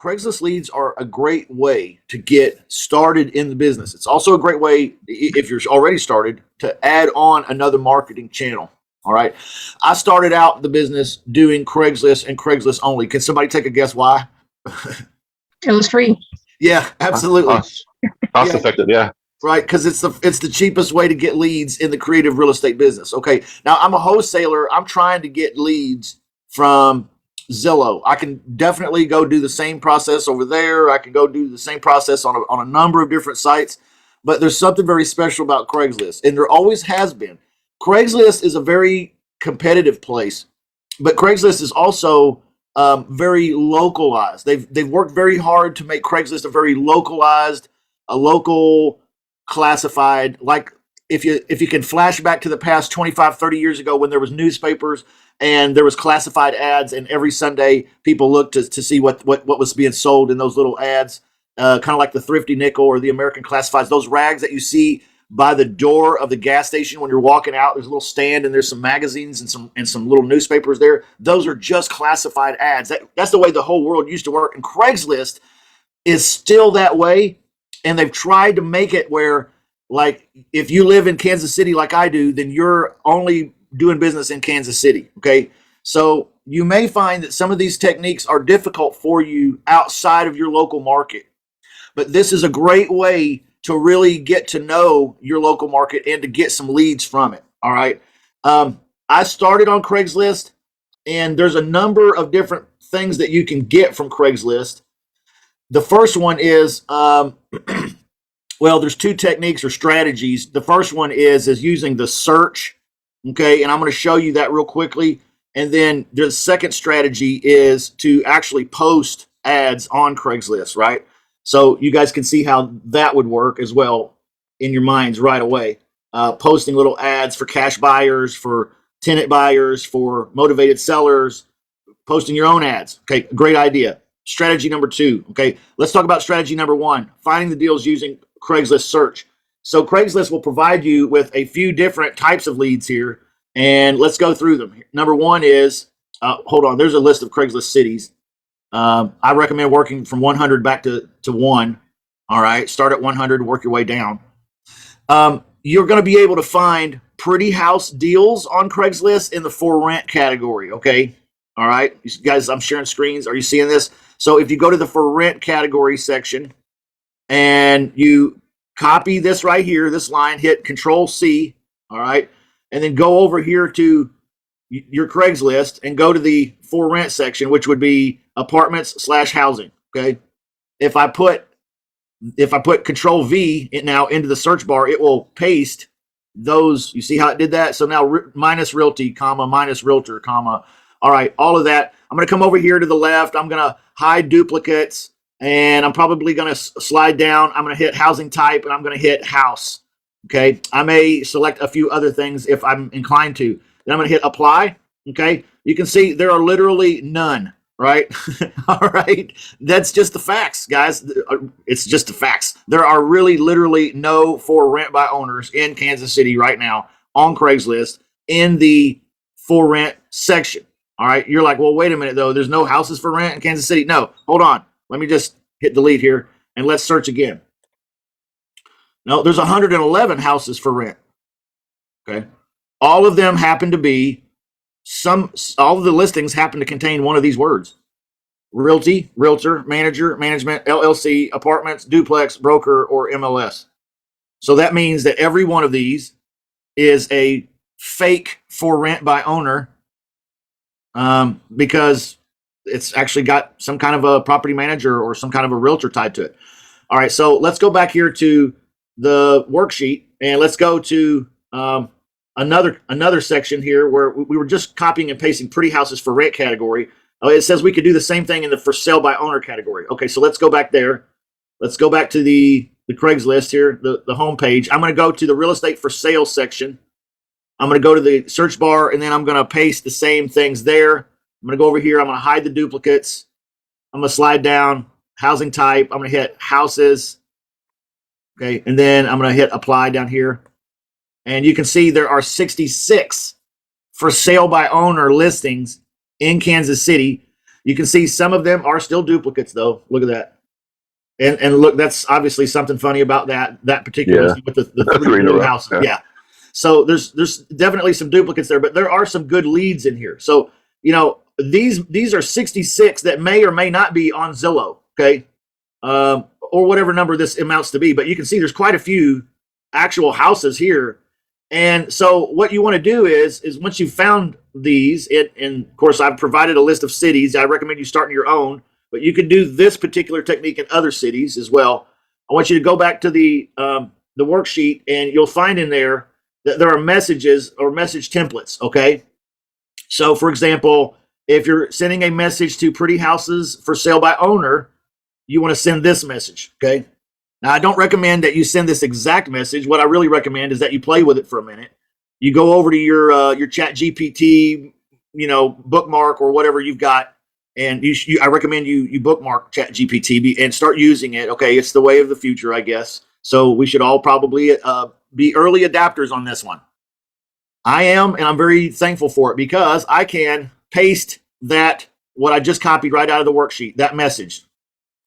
Craigslist leads are a great way to get started in the business. It's also a great way, if you're already started, to add on another marketing channel. All right. I started out the business doing Craigslist and Craigslist only. Can somebody take a guess why? It was free. Yeah, absolutely. Cost effective, yeah. Right, because it's the cheapest way to get leads in the creative real estate business. Okay, now I'm a wholesaler. I'm trying to get leads from Zillow. I can definitely go do the same process over there. I can go do the same process on a number of different sites. But there's something very special about Craigslist, and there always has been. Craigslist is a very competitive place, but Craigslist is also very localized. They've worked very hard to make Craigslist a very localized, a local classified. Like if you can flash back to the past 25, 30 years ago when there was newspapers and there was classified ads, and every Sunday people looked to see what was being sold in those little ads, kind of like the Thrifty Nickel or the American Classifieds, those rags that you see by the door of the gas station when you're walking out. There's a little stand and there's some magazines and some little newspapers there. Those are just classified ads. That's the way the whole world used to work. And Craigslist is still that way. And they've tried to make it where, like, if you live in Kansas City like I do, then you're only doing business in Kansas City. Okay. So you may find that some of these techniques are difficult for you outside of your local market. But this is a great way to really get to know your local market and to get some leads from it. All right. I started on Craigslist, and there's a number of different things that you can get from Craigslist. The first one is, well, there's two techniques or strategies. The first one is using the search. Okay. And I'm going to show you that real quickly. And then the second strategy is to actually post ads on Craigslist, right? So you guys can see how that would work as well in your minds right away. Posting little ads for cash buyers, for tenant buyers, for motivated sellers, posting your own ads. Okay, great idea. Strategy number 2. Okay, let's talk about strategy number 1, finding the deals using Craigslist search. So Craigslist will provide you with a few different types of leads here, and let's go through them. Number 1 is, hold on, there's a list of Craigslist cities. I recommend working from 100 back to 1. All right. Start at 100, work your way down. You're going to be able to find pretty house deals on Craigslist in the for rent category. Okay. All right. You guys, I'm sharing screens. Are you seeing this? So if you go to the for rent category section and you copy this right here, this line, hit Control C. All right. And then go over here to your Craigslist and go to the for rent section, which would be apartments/housing. Okay. If I put Control V now into the search bar, it will paste those. You see how it did that? So now minus realty, comma, minus realtor, comma. All right. All of that. I'm going to come over here to the left. I'm going to hide duplicates, and I'm probably going to slide down. I'm going to hit housing type, and I'm going to hit house. Okay. I may select a few other things if I'm inclined to. Then I'm going to hit apply. Okay. You can see there are literally none, right? All right. That's just the facts, guys. It's just the facts. There are really literally no for rent by owners in Kansas City right now on Craigslist in the for rent section. All right. You're like, well, wait a minute, though. There's no houses for rent in Kansas City. No, hold on. Let me just hit delete here and let's search again. No, there's 111 houses for rent. Okay. All of them happen to be all of the listings happen to contain one of these words: realty, realtor, manager, management, LLC, apartments, duplex, broker, or MLS. So that means that every one of these is a fake for rent by owner, because it's actually got some kind of a property manager or some kind of a realtor tied to it. All right, so let's go back here to the worksheet and let's go to another section here where we were just copying and pasting pretty houses for rent category. It says we could do the same thing in the for sale by owner category. Okay, so let's go back there. Let's go back to the Craigslist here, the home page. I'm going to go to the real estate for sale section. I'm going to go to the search bar, and then I'm going to paste the same things there. I'm going to go over here. I'm going to hide the duplicates. I'm going to slide down, housing type. I'm going to hit houses. Okay, and then I'm going to hit apply down here. And you can see there are 66 for sale by owner listings in Kansas City. You can see some of them are still duplicates though. Look at that. And look, that's obviously something funny about that particular Yeah. with the three Three in a blue row, houses. yeah. Yeah. So there's definitely some duplicates there, but there are some good leads in here. So, you know, these are 66 that may or may not be on Zillow, okay? Or whatever number this amounts to be. But you can see there's quite a few actual houses here. And so what you want to do is once you've found these, and of course I've provided a list of cities. I recommend you starting your own, but you can do this particular technique in other cities as well. I want you to go back to the worksheet, and you'll find in there that there are messages or message templates, okay? So for example, if you're sending a message to pretty houses for sale by owner, you want to send this message, okay? Now, I don't recommend that you send this exact message. What I really recommend is that you play with it for a minute. You go over to your Chat GPT, you know, bookmark or whatever you've got, and I recommend you bookmark Chat GPT and start using it. Okay, it's the way of the future, I guess. So we should all probably be early adapters on this one. I am, and I'm very thankful for it because I can paste that what I just copied right out of the worksheet, that message.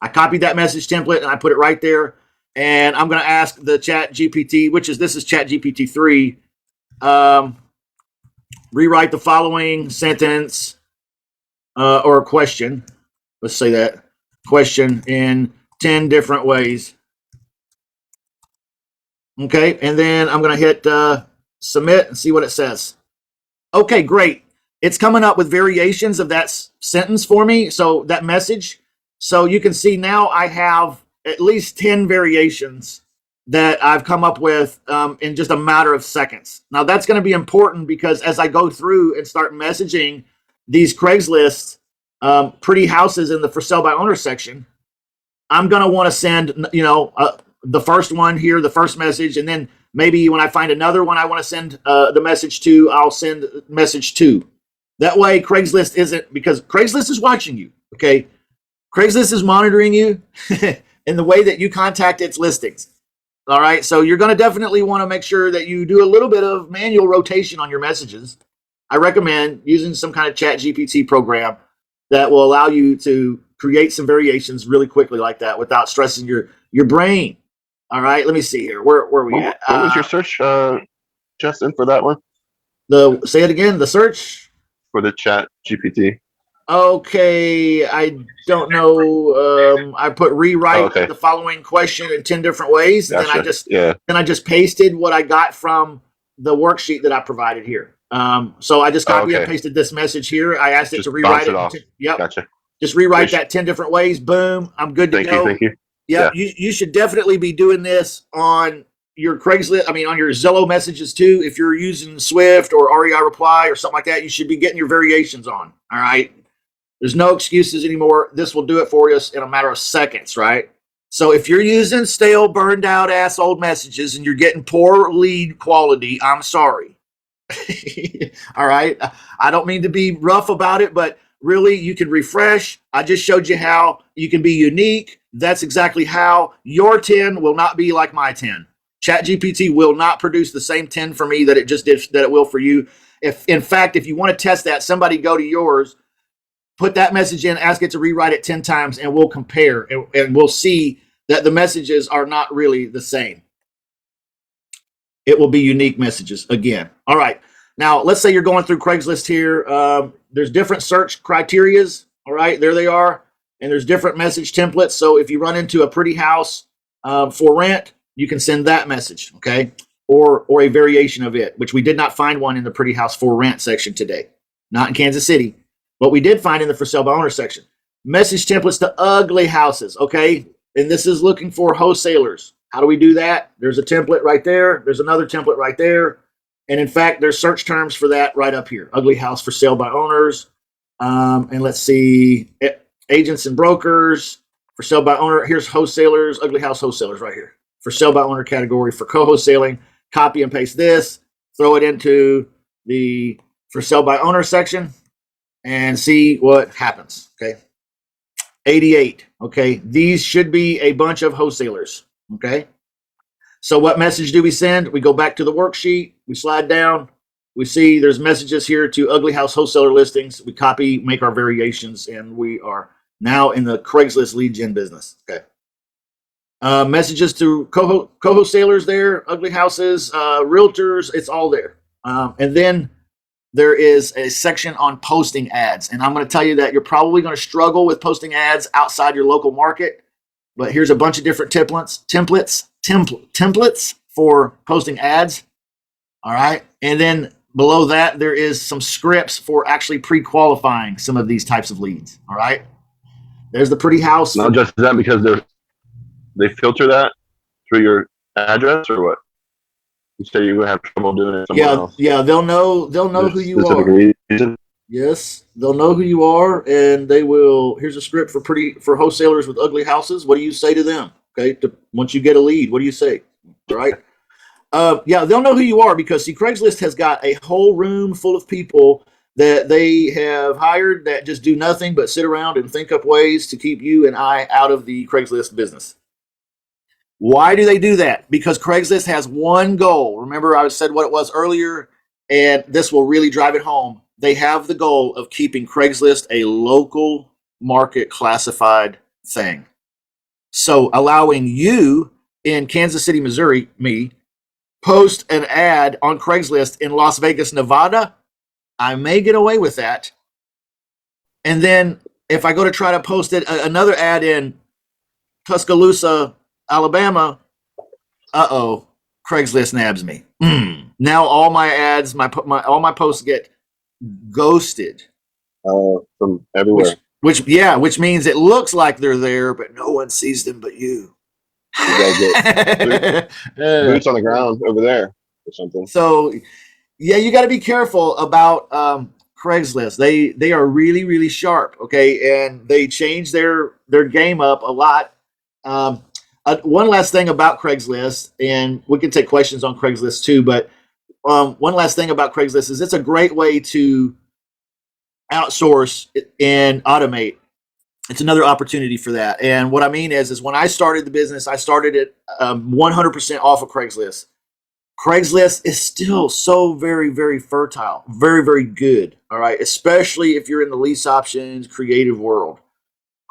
I copied that message template and I put it right there. And I'm going to ask the Chat GPT, this is Chat GPT 3, rewrite the following sentence or question. Let's say that question in 10 different ways. Okay. And then I'm going to hit submit and see what it says. Okay, great. It's coming up with variations of that sentence for me. So that message. So you can see now I have at least 10 variations that I've come up with in just a matter of seconds. Now that's going to be important because as I go through and start messaging these Craigslist pretty houses in the for sale by owner section, I'm going to want to send, you know, the first one here, the first message, and then maybe when I find another one I want to send the message to, I'll send message 2. That way Craigslist isn't, because Craigslist is watching you, okay? Craigslist is monitoring you in the way that you contact its listings. All right. So you're going to definitely want to make sure that you do a little bit of manual rotation on your messages. I recommend using some kind of Chat GPT program that will allow you to create some variations really quickly like that without stressing your brain. All right. Let me see here. Where are we at? What was your search, Justin, for that one? Say it again. The search for the Chat GPT. Okay, I don't know. I put rewrite the following question in 10 different ways. Gotcha. Then I just pasted what I got from the worksheet that I provided here. So I just copied and pasted this message here. I asked it to rewrite it. Yep. Gotcha. Just rewrite that 10 different ways. Boom. I'm good to go. Thank you. Yep. Yeah. You should definitely be doing this on your Craigslist. I mean, on your Zillow messages too. If you're using Swift or REI Reply or something like that, you should be getting your variations on. All right. There's no excuses anymore. This will do it for us in a matter of seconds, right? So if you're using stale, burned out ass old messages and you're getting poor lead quality, I'm sorry. All right. I don't mean to be rough about it, but really you can refresh. I just showed you how you can be unique. That's exactly how your 10 will not be like my 10. ChatGPT will not produce the same 10 for me that it just did, that it will for you. If in fact, if you want to test that, somebody go to yours, put that message in, ask it to rewrite it 10 times, and we'll compare, and we'll see that the messages are not really the same. It will be unique messages again. All right. Now, let's say you're going through Craigslist here. There's different search criterias. All right. There they are. And there's different message templates. So if you run into a pretty house for rent, you can send that message. Okay. Or a variation of it, which we did not find one in the pretty house for rent section today. Not in Kansas City. But we did find in the for sale by owner section. Message templates to ugly houses, okay? And this is looking for wholesalers. How do we do that? There's a template right there. There's another template right there. And in fact, there's search terms for that right up here. Ugly house for sale by owners. And let's see, agents and brokers, for sale by owner. Here's wholesalers, ugly house wholesalers right here. For sale by owner category for co-wholesaling. Copy and paste this. Throw it into the for sale by owner section. And see what happens, okay? 88, okay? These should be a bunch of wholesalers, okay? So what message do we send? We go back to the worksheet, we slide down, We see there's messages here to Ugly House wholesaler listings. We copy, make our variations, and we are now in the Craigslist lead gen business. Okay. Messages to co-wholesalers there, ugly houses, realtors, it's all there. And then there is a section on posting ads. And I'm going to tell you that you're probably going to struggle with posting ads outside your local market. But here's a bunch of different templates for posting ads. All right. And then below that, there is some scripts for actually pre-qualifying some of these types of leads. All right. There's the pretty house. Not just that, because they filter that through your address, or what? You say you're gonna have trouble doing it somewhere else. Yeah, they'll know who you are. Reason? Yes, they'll know who you are, and they will. Here's a script for wholesalers with ugly houses. What do you say to them? Okay, once you get a lead, what do you say? All right. Yeah, they'll know who you are because see, Craigslist has got a whole room full of people that they have hired that just do nothing but sit around and think up ways to keep you and I out of the Craigslist business. Why do they do that? Because Craigslist has one goal. Remember, I said what it was earlier, and this will really drive it home. They have the goal of keeping Craigslist a local market classified thing. So allowing you in Kansas City, Missouri, me, post an ad on Craigslist in Las Vegas, Nevada, I may get away with that. And then if I go to try to post another ad in Tuscaloosa, Alabama, Craigslist nabs me. Now all my ads, all my posts get ghosted. From everywhere. Which means it looks like they're there, but no one sees them but you. You gotta get boots on the ground over there or something. So, yeah, you got to be careful about Craigslist. They are really, really sharp. Okay, and they change their game up a lot. One last thing about Craigslist, and we can take questions on Craigslist too, but one last thing about Craigslist is it's a great way to outsource and automate. It's another opportunity for that. And what I mean is when I started the business, I started it 100% off of Craigslist. Craigslist is still so very, very fertile, very, very good. All right. Especially if you're in the lease options, creative world.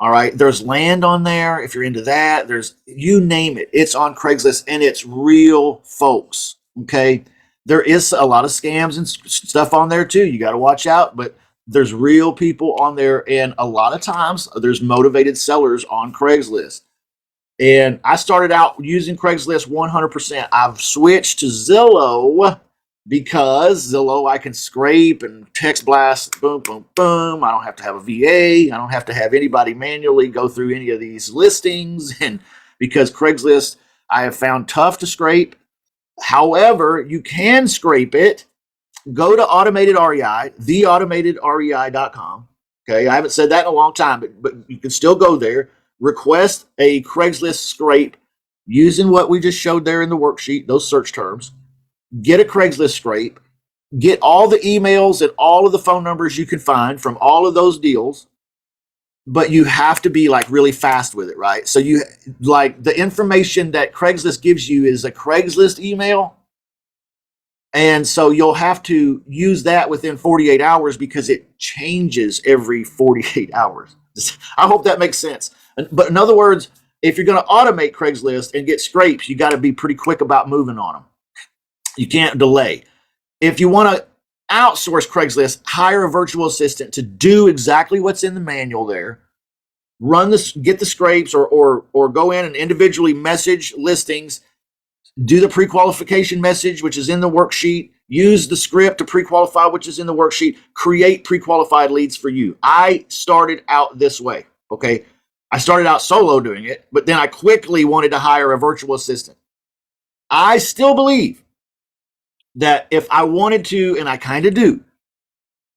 All right. There's land on there. If you're into that, there's, you name it. It's on Craigslist and it's real folks. Okay. There is a lot of scams and stuff on there too. You got to watch out, but there's real people on there. And a lot of times there's motivated sellers on Craigslist. And I started out using Craigslist 100%. I've switched to Zillow because Zillow I can scrape and text blast, boom, boom, boom. I don't have to have a VA. I don't have to have anybody manually go through any of these listings. And because Craigslist I have found tough to scrape. However, you can scrape it. Go to Automated REI, theautomatedrei.com. Okay, I haven't said that in a long time, but you can still go there. Request a Craigslist scrape using what we just showed there in the worksheet, those search terms. Get a Craigslist scrape. Get all the emails and all of the phone numbers you can find from all of those deals. But you have to be like really fast with it, right? So you like the information that Craigslist gives you is a Craigslist email. And so you'll have to use that within 48 hours because it changes every 48 hours. I hope that makes sense. But in other words, if you're going to automate Craigslist and get scrapes, you got to be pretty quick about moving on them. You can't delay. If you want to outsource Craigslist, hire a virtual assistant to do exactly what's in the manual there. Run this, get the scrapes or go in and individually message listings. Do the pre-qualification message, which is in the worksheet. Use the script to pre-qualify, which is in the worksheet. Create pre-qualified leads for you. I started out this way, okay? I started out solo doing it, but then I quickly wanted to hire a virtual assistant. I still believe that if I wanted to, and I kind of do,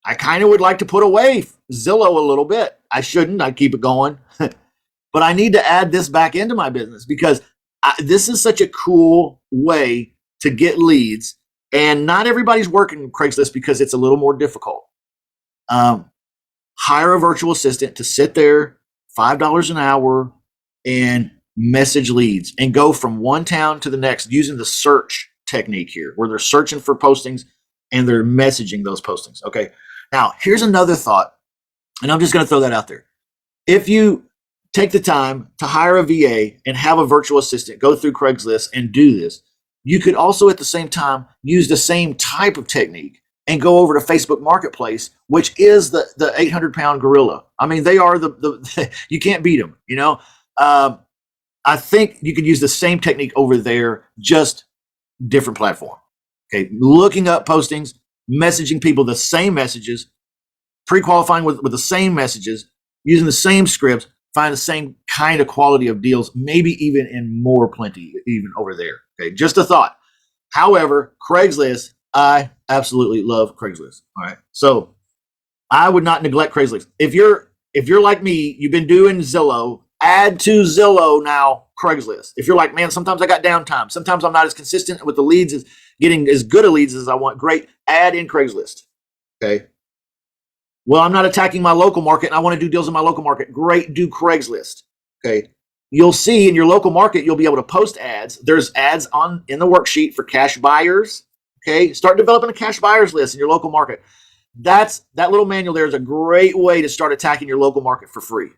I kind of would like to put away Zillow a little bit. I shouldn't. I'd keep it going. But I need to add this back into my business because this is such a cool way to get leads. And not everybody's working Craigslist because it's a little more difficult. Hire a virtual assistant to sit there, $5 an hour, and message leads and go from one town to the next using the search technique here where they're searching for postings and they're messaging those postings. Okay. Now, here's another thought, and I'm just going to throw that out there. If you take the time to hire a VA and have a virtual assistant go through Craigslist and do this, you could also at the same time use the same type of technique and go over to Facebook Marketplace, which is the 800-pound gorilla. I mean, they are the you can't beat them, you know. I think you could use the same technique over there, just different platform. Okay, looking up postings, messaging people the same messages, pre-qualifying with the same messages, using the same scripts, find the same kind of quality of deals, maybe even in more plenty, even over there. Okay, just a thought. However, Craigslist, I absolutely love Craigslist. All right, so I would not neglect Craigslist. If you're like me, you've been doing Zillow, add to Zillow now Craigslist. If you're like, man, sometimes I got downtime, sometimes I'm not as consistent with the leads, as getting as good a leads as I want, great, add in Craigslist. Okay. Well, I'm not attacking my local market and I want to do deals in my local market. Great, do Craigslist. Okay. You'll see in your local market, you'll be able to post ads. There's ads in the worksheet for cash buyers. Okay. Start developing a cash buyers list in your local market. That little manual there is a great way to start attacking your local market for free.